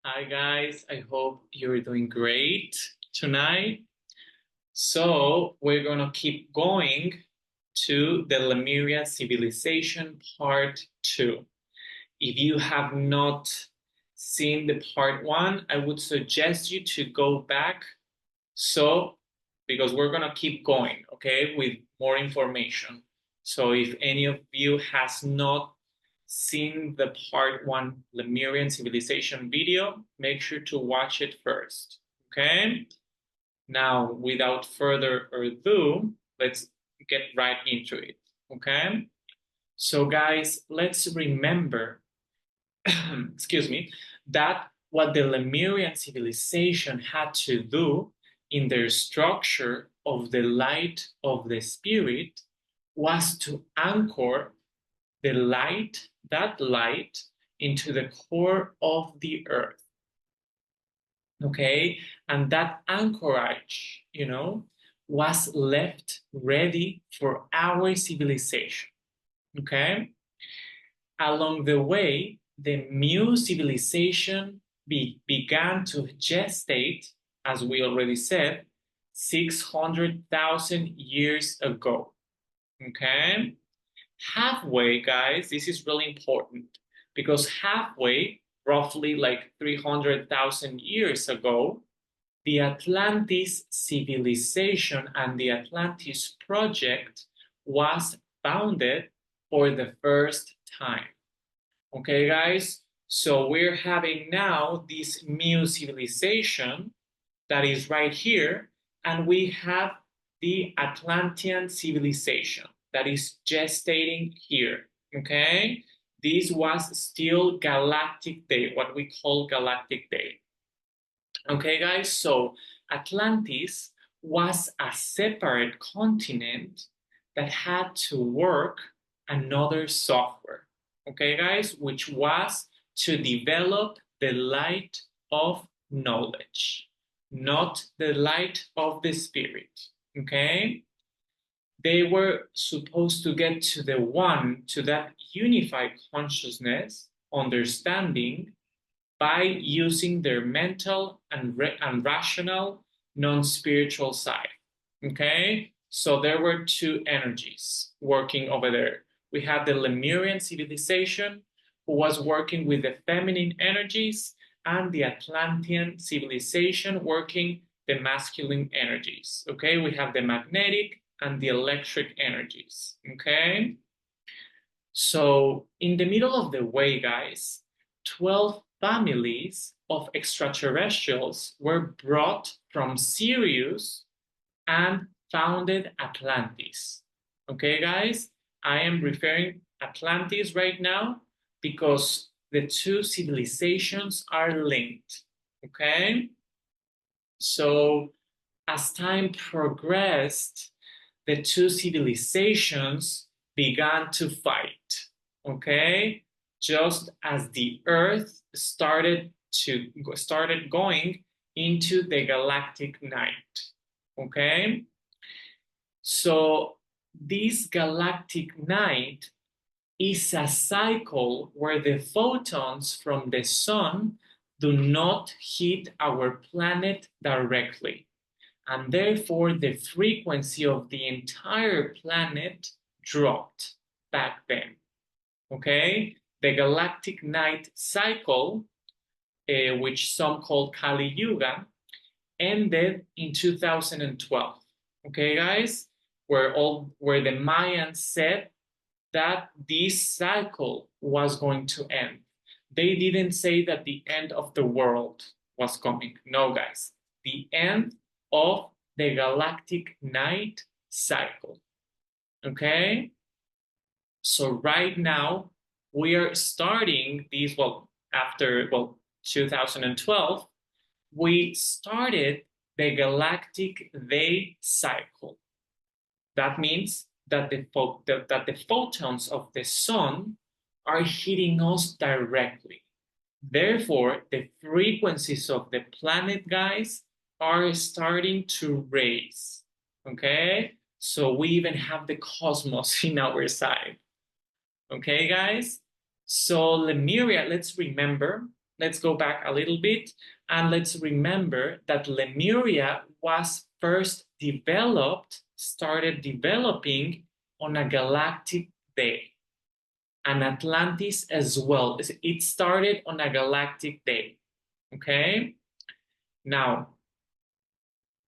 Hi guys, I hope you're doing great tonight. So we're gonna keep going to the Lemuria Civilization Part 2. If you have not seen the Part 1, I would suggest you to go back because we're gonna keep going, okay, with more information. So if any of you has not seen the Part 1 Lemurian civilization video, make sure to watch it first, okay? Now, without further ado, let's get right into it, okay? So guys, let's remember, excuse me, that what the Lemurian civilization had to do in their structure of the light of the spirit was to anchor that light into the core of the earth. Okay, and that anchorage, was left ready for our civilization. Okay, along the way, the new civilization began to gestate, as we already said, 600,000 years ago. Okay, halfway, guys, this is really important because halfway, roughly like 300,000 years ago, the Atlantis civilization and the Atlantis project was founded for the first time. Okay, guys? So we're having now this new civilization that is right here, and we have the Atlantean civilization that is gestating here, okay? This was still galactic day, what we call galactic day. Okay, guys, so Atlantis was a separate continent that had to work another software, okay, guys, which was to develop the light of knowledge, not the light of the spirit, okay? They were supposed to get to the one, to that unified consciousness, understanding, by using their mental and rational, non-spiritual side, okay? So there were two energies working over there. We had the Lemurian civilization, who was working with the feminine energies, and the Atlantean civilization working the masculine energies, okay? We have the magnetic and the electric energies, okay? So in the middle of the way, guys, 12 families of extraterrestrials were brought from Sirius and founded Atlantis. Okay, guys, I am referring Atlantis right now because the two civilizations are linked, okay? So as time progressed, the two civilizations began to fight, okay? Just as the Earth started going into the galactic night, okay? So this galactic night is a cycle where the photons from the sun do not hit our planet directly, and therefore the frequency of the entire planet dropped back then, okay? The galactic night cycle, which some call Kali Yuga, ended in 2012, okay, guys? Where the Mayans said that this cycle was going to end. They didn't say that the end of the world was coming. No, guys. The end of the galactic night cycle. Okay? So right now, we are starting these, after 2012, we started the galactic day cycle. That means that the photons of the sun are hitting us directly. Therefore, the frequencies of the planet, guys, are starting to raise, okay? So we even have the cosmos in our side, okay, guys? So Lemuria, let's remember let's go back a little bit and let's remember that Lemuria was first started developing on a galactic day. And Atlantis as well. It started on a galactic day. Okay? Now,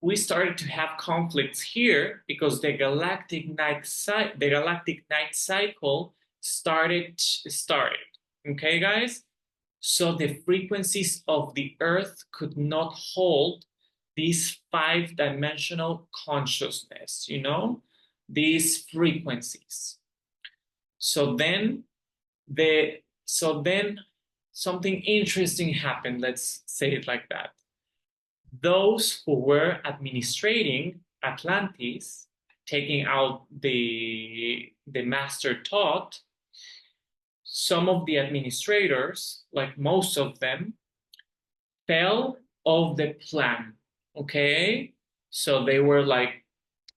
we started to have conflicts here because the galactic night cycle started. Okay, guys? So the frequencies of the Earth could not hold this five-dimensional consciousness, these frequencies. So then something interesting happened, let's say it like that. Those who were administrating Atlantis, taking out the master taught, some of the administrators, like most of them, fell off the plan. Okay? So they were like,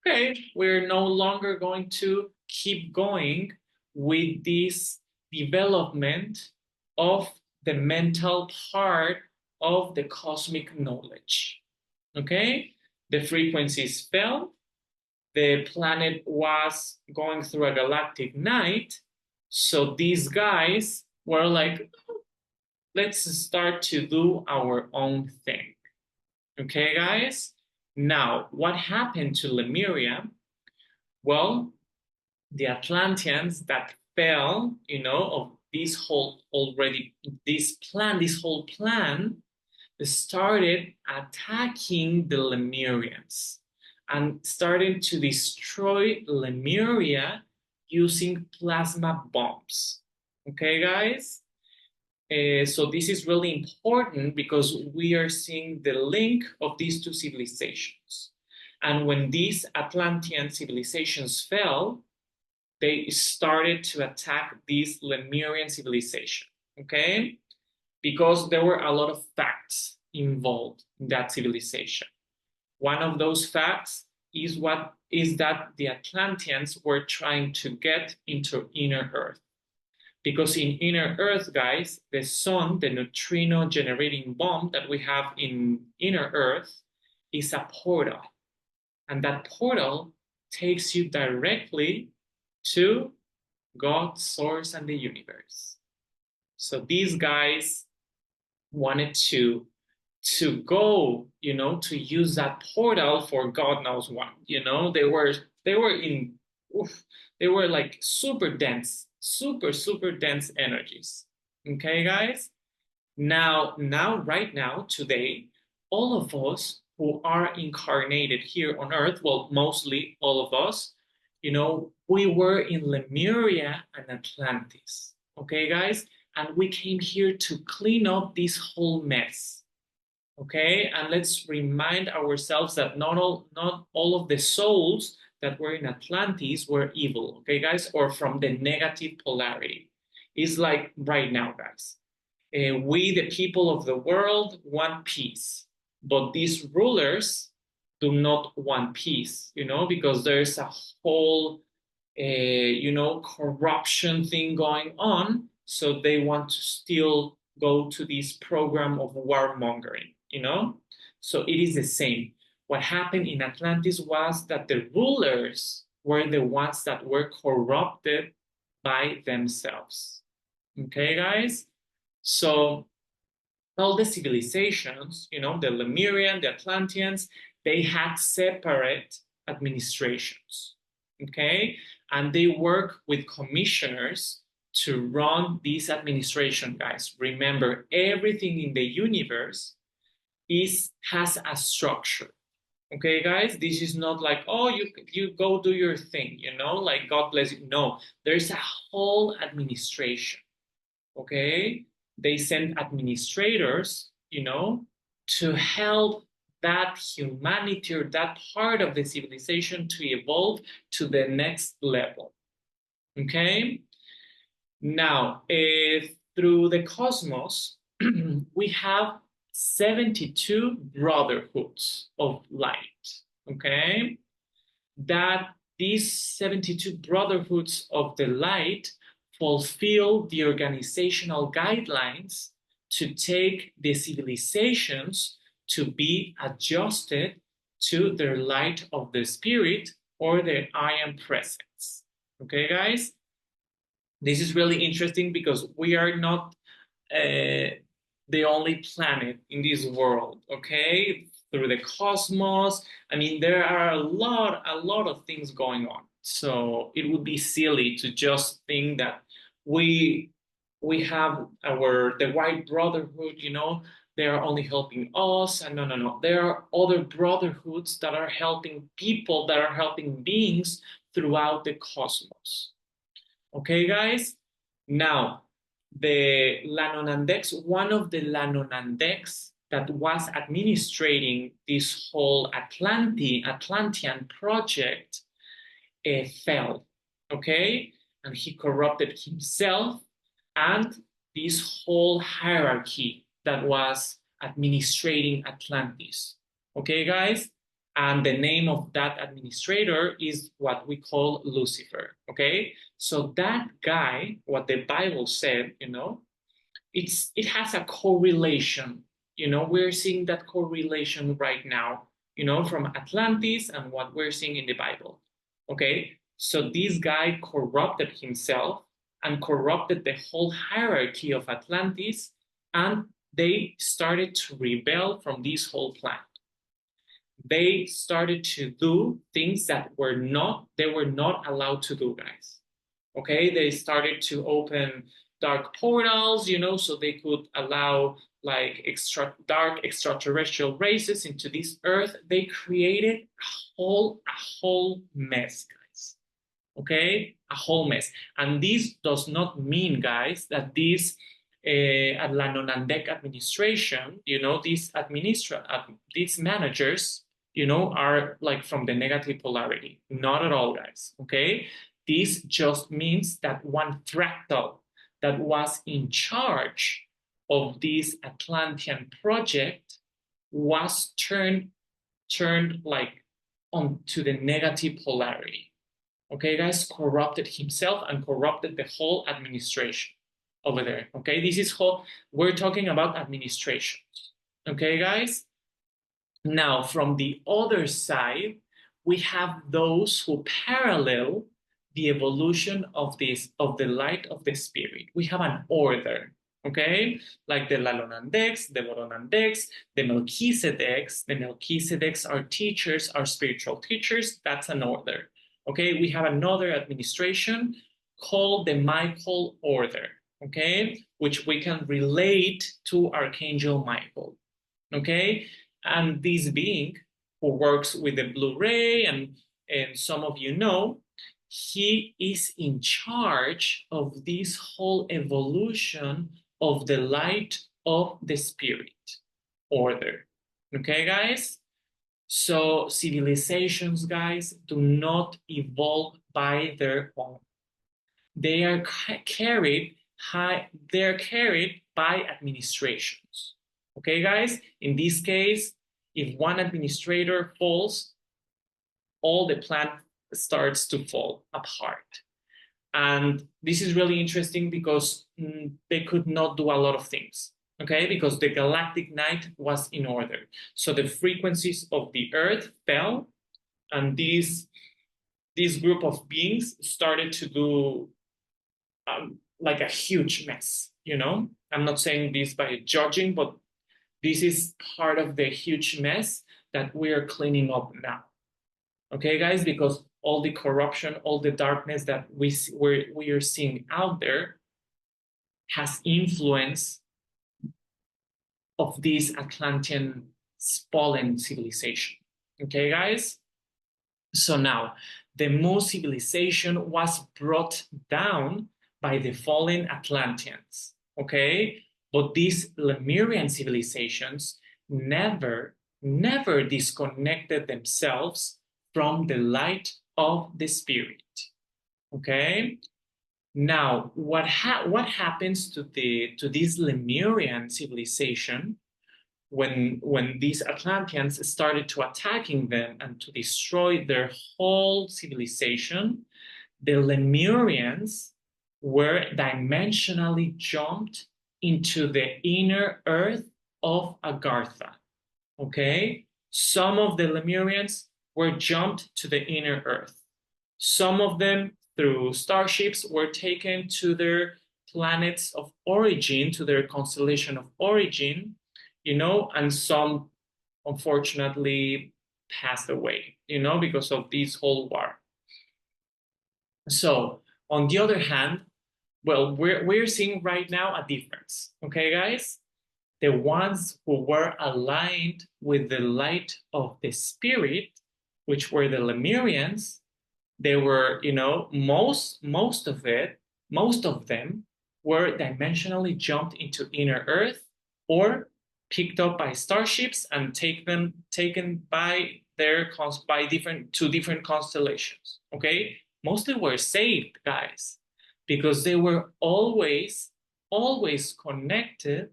okay, we're no longer going to keep going with this development of the mental part of the cosmic knowledge. Okay? The frequencies fell. The planet was going through a galactic night. So these guys were like, let's start to do our own thing. Okay, guys? Now, what happened to Lemuria? Well, the Atlanteans that fell, of this whole plan, started attacking the Lemurians and started to destroy Lemuria using plasma bombs. Okay, guys? So this is really important because we are seeing the link of these two civilizations. And when these Atlantean civilizations fell, they started to attack this Lemurian civilization, okay? Because there were a lot of facts involved in that civilization. One of those facts is that the Atlanteans were trying to get into inner Earth. Because in inner Earth, guys, the sun, the neutrino generating bomb that we have in inner Earth is a portal. And that portal takes you directly to God, source, and the universe. So these guys wanted to go, to use that portal for God knows what. They were like super dense, super dense energies. Okay, guys? Now, right now, today, all of us who are incarnated here on Earth, well, mostly all of us, we were in Lemuria and Atlantis. Okay, guys? And we came here to clean up this whole mess. Okay, and let's remind ourselves that not all of the souls that were in Atlantis were evil, okay, guys, or from the negative polarity. It's like right now, guys. We, the people of the world, want peace, but these rulers do not want peace, because there's a whole, corruption thing going on. So they want to still go to this program of warmongering, So it is the same. What happened in Atlantis was that the rulers were the ones that were corrupted by themselves. Okay, guys? So all the civilizations, the Lemurian, the Atlanteans, they had separate administrations. Okay? And they work with commissioners to run this administration, guys. Remember, everything in the universe has a structure. Okay, guys? This is not like, oh, you go do your thing, like God bless you. No, there's a whole administration. Okay? They send administrators, to help that humanity or that part of the civilization to evolve to the next level. Okay? Now, through the cosmos, we have 72 brotherhoods of light, okay? That these 72 brotherhoods of the light fulfill the organizational guidelines to take the civilizations to be adjusted to their light of the spirit or their I am presence. Okay, guys? This is really interesting because we are not the only planet in this world, okay? Through the cosmos, I mean, there are a lot of things going on. So it would be silly to just think that we we have the white brotherhood, you know, they are only helping us. And no. There are other brotherhoods that are helping people, that are helping beings throughout the cosmos. Okay, guys? Now, the Lanonandex, one of the Lanonandex that was administrating this whole Atlantean project fell, okay? And he corrupted himself and this whole hierarchy that was administrating Atlantis. Okay, guys? And the name of that administrator is what we call Lucifer, okay? So that guy, what the Bible said, you know, it has a correlation. You know, we're seeing that correlation right now, you know, from Atlantis and what we're seeing in the Bible. Okay, so this guy corrupted himself and corrupted the whole hierarchy of Atlantis, and they started to rebel from this whole plan. They started to do things that they were not allowed to do, guys. Okay, they started to open dark portals, you know, so they could allow like dark extraterrestrial races into this earth. They created a whole mess, guys. Okay, a whole mess. And this does not mean, guys, that this Atlanonandek administration, you know, these managers, you know, are like from the negative polarity. Not at all, guys. Okay, this just means that one fractal that was in charge of this Atlantean project was turned like onto the negative polarity. Okay, guys, corrupted himself and corrupted the whole administration over there. Okay, this is how we're talking about administrations. Okay, guys. Now, from the other side, we have those who parallel the evolution of the light of the spirit. We have an order, okay? Like the Lalonandex, the Boronandex, the Melchizedeks. The Melchizedeks are teachers, are spiritual teachers. That's an order, okay? We have another administration called the Michael order, okay? Which we can relate to Archangel Michael, okay? And this being who works with the blue ray, and some of you know, he is in charge of this whole evolution of the light of the spirit order. Okay, guys? So civilizations, guys, do not evolve by their own. They are carried by administrations. Okay, guys? In this case, if one administrator falls, all the plan starts to fall apart. And this is really interesting because they could not do a lot of things, okay? Because the galactic night was in order. So the frequencies of the earth fell, and this group of beings started to do like a huge mess, you know? I'm not saying this by judging, but this is part of the huge mess that we are cleaning up now. Okay, guys, because all the corruption, all the darkness that we are seeing out there has influence of this Atlantean fallen civilization. Okay, guys? So now, the Mu civilization was brought down by the fallen Atlanteans, okay? But these Lemurian civilizations never disconnected themselves from the light of the spirit. Okay. Now, what happens to this Lemurian civilization when these Atlanteans started to attacking them and to destroy their whole civilization? The Lemurians were dimensionally jumped into the inner earth of Agartha. Okay? Some of the Lemurians were jumped to the inner earth. Some of them, through starships, were taken to their planets of origin, to their constellation of origin, and some unfortunately passed away, because of this whole war. So, on the other hand, well, we're seeing right now a difference, okay, guys? The ones who were aligned with the light of the spirit, which were the Lemurians, they were, most of them were dimensionally jumped into inner earth or picked up by starships and taken by different constellations. Okay, mostly were saved, guys, because they were always connected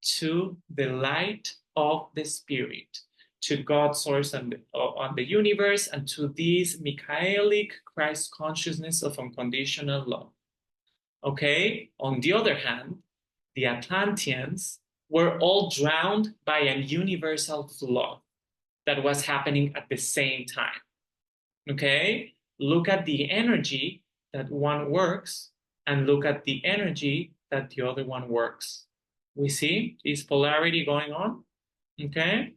to the light of the spirit, to God's source and on the universe, and to this Michaelic Christ consciousness of unconditional love. Okay, on the other hand, the Atlanteans were all drowned by a universal flood that was happening at the same time. Okay, look at the energy that one works and look at the energy that the other one works. We see this polarity going on. Okay,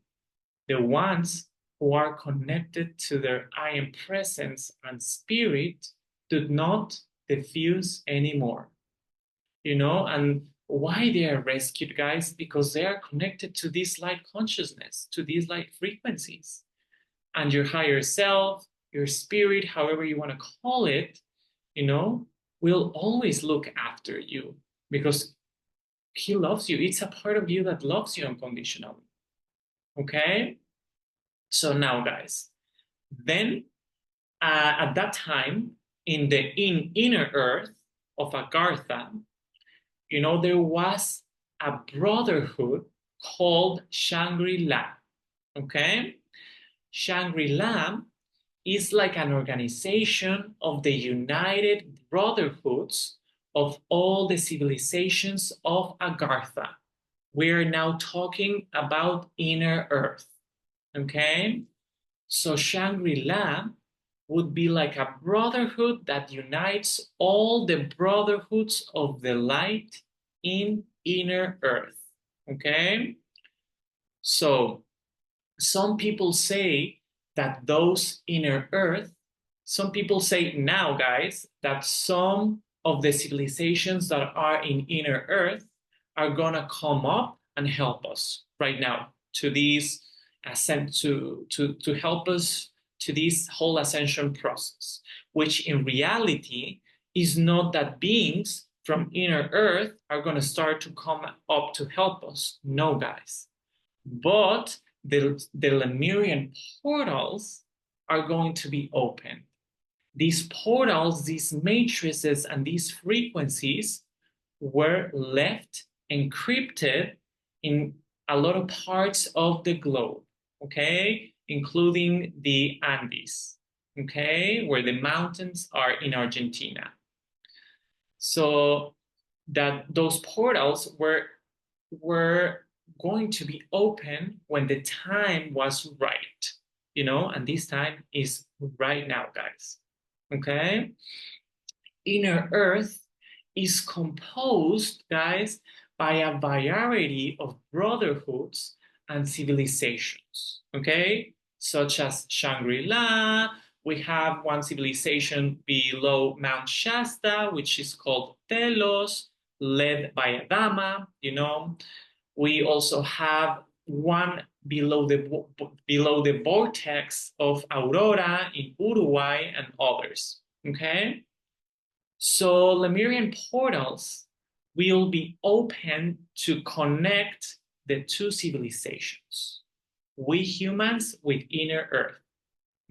the ones who are connected to their I am presence and spirit do not diffuse anymore. And why they are rescued, guys? Because they are connected to this light consciousness, to these light frequencies. And your higher self, your spirit, however you want to call it, will always look after you because he loves you. It's a part of you that loves you unconditionally. Okay? So now, guys, then at that time, in the inner earth of Agartha, there was a brotherhood called Shangri-La. Okay? Shangri-La is like an organization of the united brotherhoods of all the civilizations of Agartha. We're now talking about inner earth. Okay? So Shangri-La would be like a brotherhood that unites all the brotherhoods of the light in inner earth. Okay? So some people say that those inner earth, some people say now, guys, that some of the civilizations that are in inner earth are gonna come up and help us right now to these ascent to help us to this whole ascension process, which in reality is not that beings from inner earth are going to start to come up to help us. No, guys. But the Lemurian portals are going to be open. These portals, these matrices, and these frequencies were left encrypted in a lot of parts of the globe, okay, including the Andes, okay, where the mountains are in Argentina. So that those portals were going to be open when the time was right, and this time is right now, guys, okay? Inner Earth is composed, guys, by a variety of brotherhoods and civilizations, okay? Such as Shangri-La, we have one civilization below Mount Shasta, which is called Telos, led by a Dama, We also have one below the vortex of Aurora in Uruguay and others, okay? So Lemurian portals will be open to connect the two civilizations, we humans with inner earth.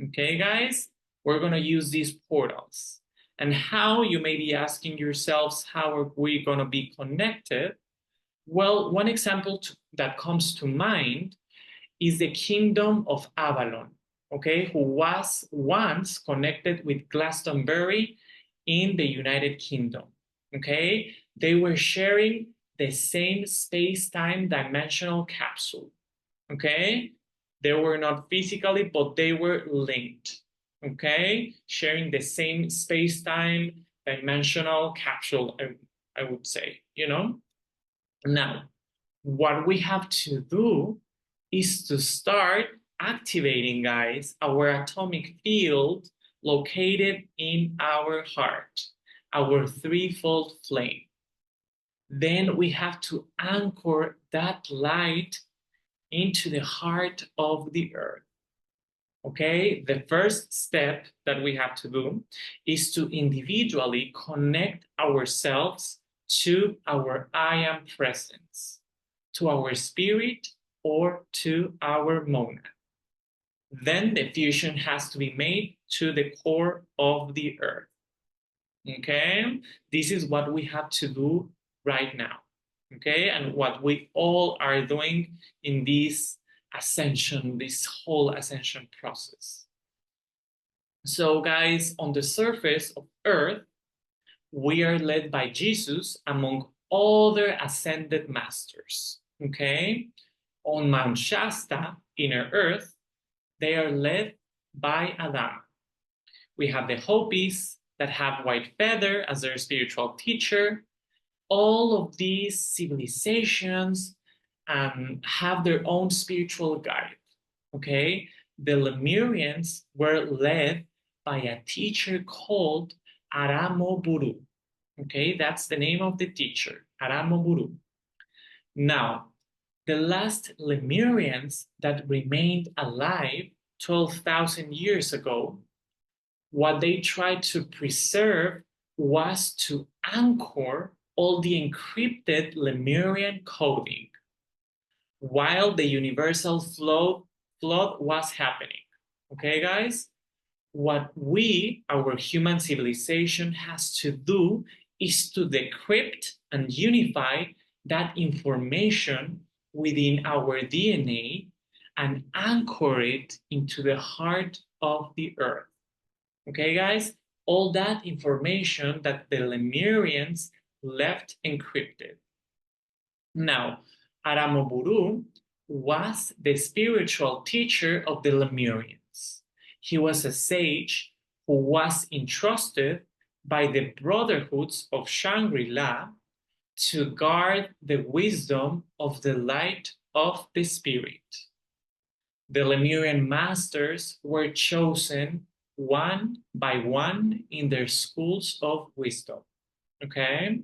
Okay, guys, we're going to use these portals. And how, you may be asking yourselves, how are we going to be connected? Well, one example that comes to mind is the kingdom of Avalon, okay, who was once connected with Glastonbury in the United Kingdom, okay? They were sharing the same space-time dimensional capsule. Okay? They were not physically, but they were linked. Okay? Sharing the same space-time dimensional capsule, I would say, you know? Now, what we have to do is to start activating, guys, our atomic field located in our heart, our threefold flame. Then we have to anchor that light into the heart of the earth. Okay, the first step that we have to do is to individually connect ourselves to our I am presence, to our spirit, or to our monad. Then the fusion has to be made to the core of the earth. Okay, this is what we have to do right now. Okay, and what we all are doing in this ascension, this whole ascension process. So, guys, on the surface of earth, we are led by Jesus among other ascended masters. Okay, on Mount Shasta, inner earth, they are led by Adam. We have the Hopis that have White Feather as their spiritual teacher. All of these civilizations have their own spiritual guide. Okay, the Lemurians were led by a teacher called Aramoburu. Okay, that's the name of the teacher, Aramoburu. Now, the last Lemurians that remained alive 12,000 years ago, what they tried to preserve was to anchor all the encrypted Lemurian coding while the universal flood was happening. Okay, guys? What we, our human civilization, has to do is to decrypt and unify that information within our DNA and anchor it into the heart of the earth. Okay, guys? All that information that the Lemurians left encrypted. Now, Aramoburu was the spiritual teacher of the Lemurians. He was a sage who was entrusted by the brotherhoods of Shangri-La to guard the wisdom of the light of the spirit. The Lemurian masters were chosen one by one in their schools of wisdom. Okay?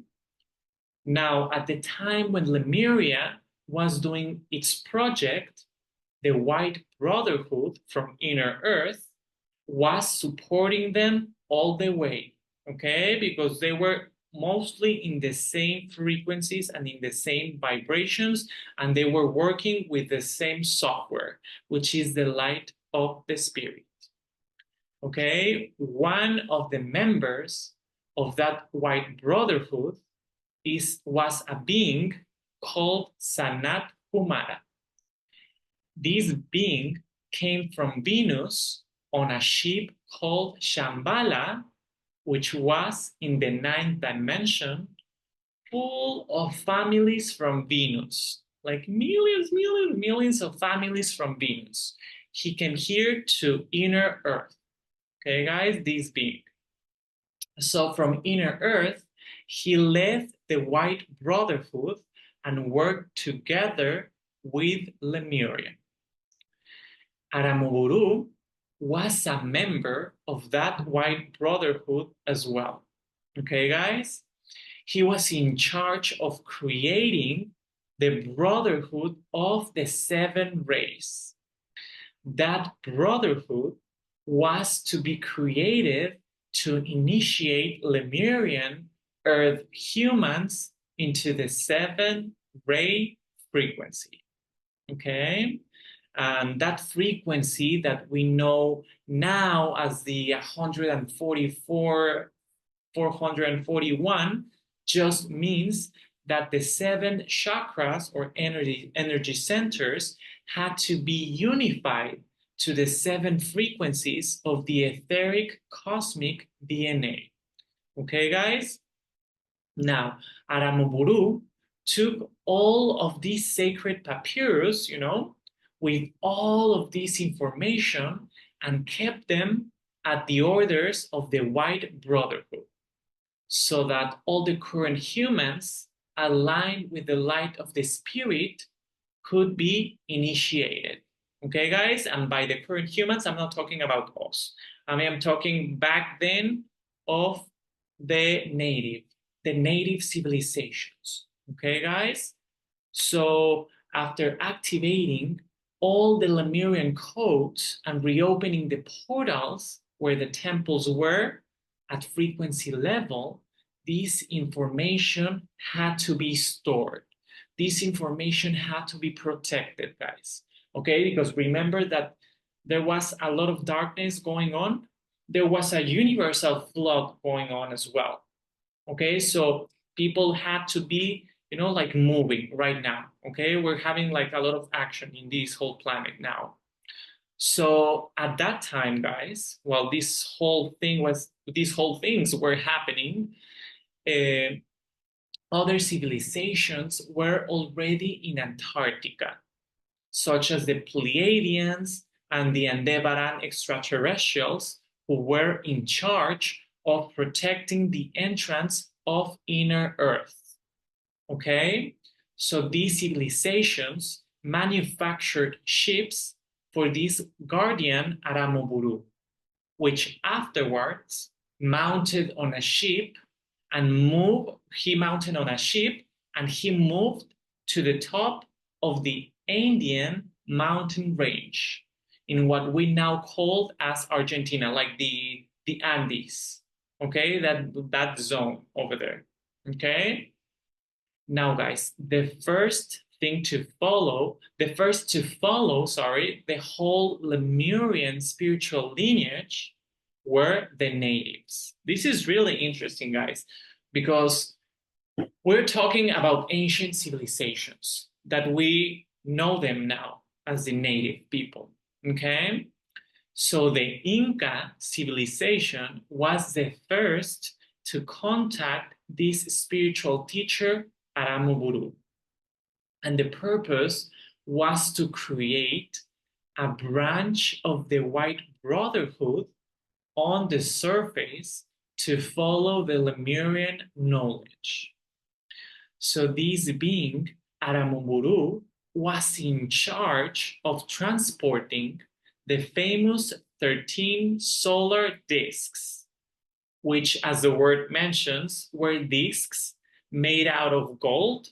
Now, at the time when Lemuria was doing its project, the White Brotherhood from Inner Earth was supporting them all the way, okay? Because they were mostly in the same frequencies and in the same vibrations, and they were working with the same software, which is the light of the spirit. Okay, one of the members of that White Brotherhood was a being called Sanat Kumara. This being came from Venus on a ship called Shambhala, which was in the 9th dimension, full of families from Venus, like millions of families from Venus. He came here to inner Earth. Okay, guys, this being. So from inner Earth, he left the White Brotherhood and worked together with Lemuria. Aramoburu was a member of that White Brotherhood as well. Okay, guys? He was in charge of creating the Brotherhood of the Seven Rays. That Brotherhood was to be created to initiate Lemurian Earth humans into the 7-ray frequency. Okay? And that frequency that we know now as the 144, 441 just means that the 7 chakras or energy centers had to be unified to the 7 frequencies of the etheric cosmic DNA. Okay, guys? Now, Aramoburu took all of these sacred papyrus, you know, with all of this information and kept them at the orders of the White Brotherhood so that all the current humans aligned with the light of the spirit could be initiated. Okay, guys? And by the current humans, I'm not talking about us. I mean, I'm talking back then of the native civilizations. Okay, guys? So after activating all the Lemurian codes and reopening the portals where the temples were at frequency level, this information had to be stored. This information had to be protected, guys. Okay, because remember that there was a lot of darkness going on. There was a universal flood going on as well. Okay, so people had to be, you know, like moving right now. Okay, we're having like a lot of action in this whole planet now. So at that time, guys, while these whole things were happening, uh, other civilizations were already in Antarctica, such as the Pleiadians and the Aldebaran extraterrestrials, who were in charge of protecting the entrance of inner Earth. Okay, so these civilizations manufactured ships for this guardian Aramoburu, which afterwards mounted on a ship and he mounted on a ship and he moved to the top of the Andean mountain range in what we now call as Argentina, like the Andes, okay, that zone over there, okay? Now, guys, the first to follow the whole Lemurian spiritual lineage were the natives. This is really interesting, guys, because we're talking about ancient civilizations that we know them now as the native people, okay? So the Inca civilization was the first to contact this spiritual teacher, Aramoburu. And the purpose was to create a branch of the White Brotherhood on the surface to follow the Lemurian knowledge. So this being, Aramoburu, was in charge of transporting the famous 13 solar discs, which, as the word mentions, were discs made out of gold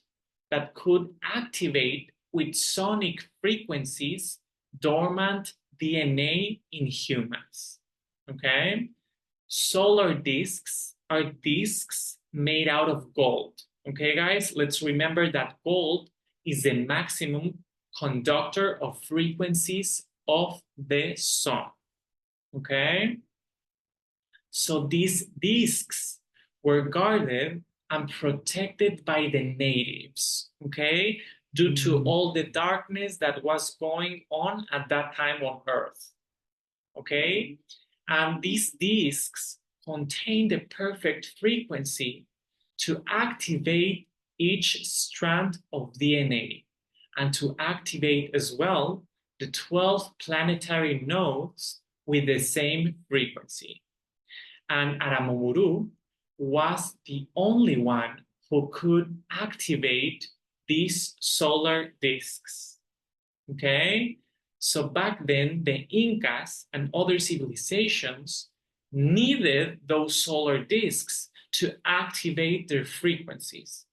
that could activate with sonic frequencies dormant DNA in humans. Okay? Solar discs are discs made out of gold. Okay, guys? Let's remember that gold is the maximum conductor of frequencies of the sun. Okay? So these discs were guarded and protected by the natives, okay, due to all the darkness that was going on at that time on Earth, okay? And these discs contain the perfect frequency to activate each strand of DNA and to activate as well the 12 planetary nodes with the same frequency. And Aramoburu was the only one who could activate these solar discs. Okay? So back then, the Incas and other civilizations needed those solar discs to activate their frequencies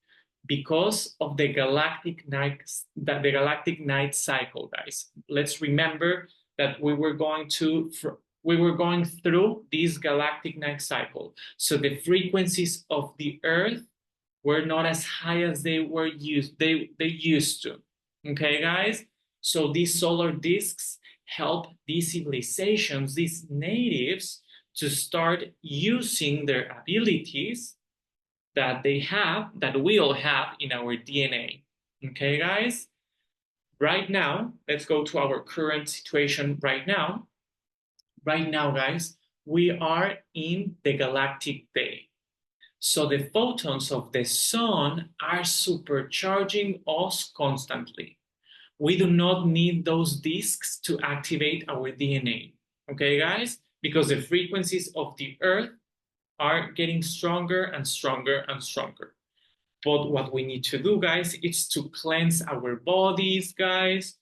because of the galactic night cycle, guys. Let's remember that we were going through this galactic night cycle. So the frequencies of the Earth were not as high as they used to. Okay, guys? So these solar discs help these civilizations, these natives, to start using their abilities that they have, that we all have in our DNA. Okay, guys? Right now, let's go to our current situation right now. Right now, guys, we are in the galactic day. So the photons of the sun are supercharging us constantly. We do not need those disks to activate our DNA. Okay, guys? Because the frequencies of the Earth are getting stronger and stronger and stronger. But what we need to do, guys, is to cleanse our bodies, guys,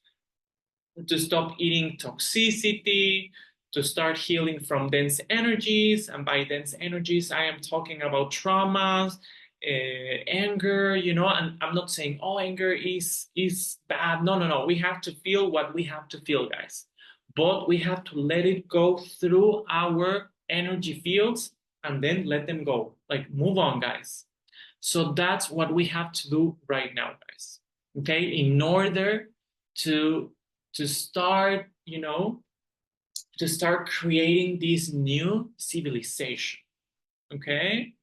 to stop eating toxicity, to start healing from dense energies. And by dense energies, I am talking about traumas, anger, and I'm not saying, oh, anger is bad. No, no, no. We have to feel what we have to feel, guys. But we have to let it go through our energy fields and then let them go. Like, move on, guys. So that's what we have to do right now, guys. Okay, in order to start, to start creating this new civilization. Okay,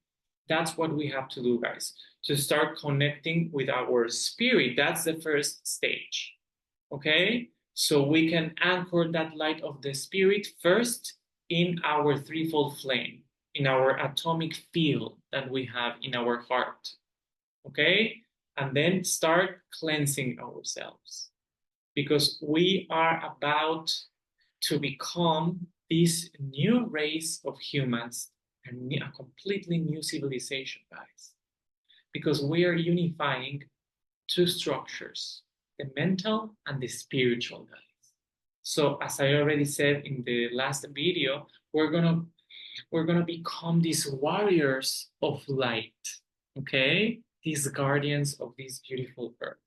that's what we have to do, guys. To start connecting with our spirit. That's the first stage. Okay, so we can anchor that light of the spirit first in our threefold flame, in our atomic field that we have in our heart. Okay, and then start cleansing ourselves, because we are about to become this new race of humans, and a completely new civilization, guys, because we are unifying two structures, the mental and the spiritual, guys. So as I already said in the last video, we're gonna become these warriors of light, okay? These guardians of this beautiful earth.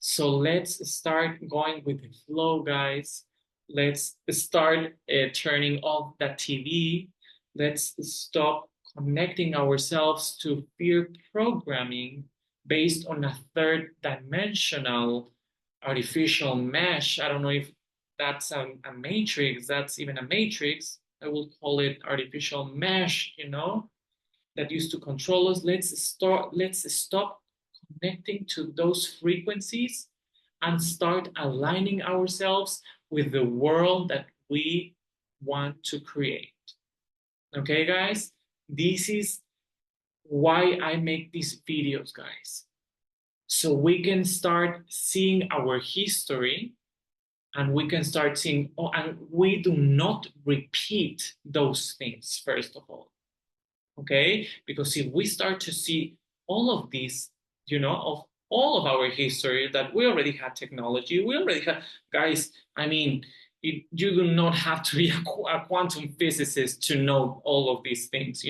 So let's start going with the flow, guys. Let's start turning off that TV. Let's stop connecting ourselves to fear programming based on a third dimensional artificial mesh. I don't know if that's a matrix, that's even a matrix. I will call it artificial mesh, that used to control us. Let's stop connecting to those frequencies and start aligning ourselves with the world that we want to create. Okay, guys? This is why I make these videos, guys. So we can start seeing our history, and we can start seeing, and we do not repeat those things, first of all. Okay? Because if we start to see all of this, of all of our history, that we already had technology, we already have, guys, I mean, you do not have to be a quantum physicist to know all of these things,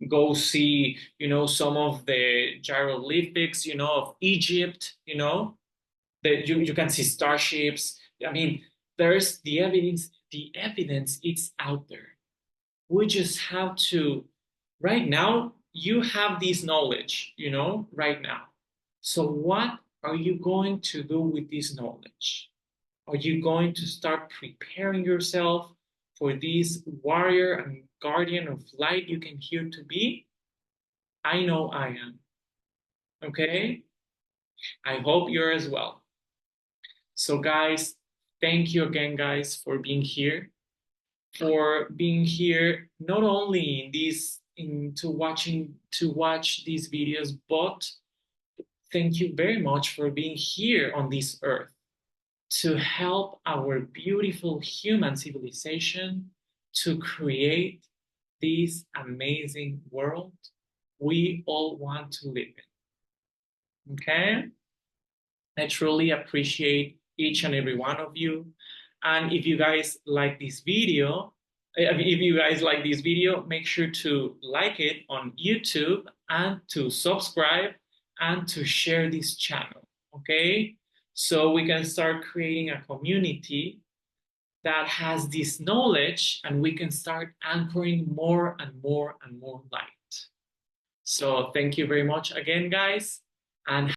Go see, some of the hieroglyphics, of Egypt, that you can see starships. I mean, there's the evidence, it's out there. We just have to, right now, you have this knowledge, right now. So what are you going to do with this knowledge? Are you going to start preparing yourself for this warrior and guardian of light you can hear to be? I know I am. Okay? I hope you're as well. So guys, thank you again, guys, for being here. Not only to watch these videos, but thank you very much for being here on this earth to help our beautiful human civilization to create this amazing world we all want to live in. Okay? I truly appreciate each and every one of you. And if you guys like this video, make sure to like it on YouTube and to subscribe and to share this channel, okay? So we can start creating a community that has this knowledge, and we can start anchoring more and more and more light. So thank you very much again, guys, and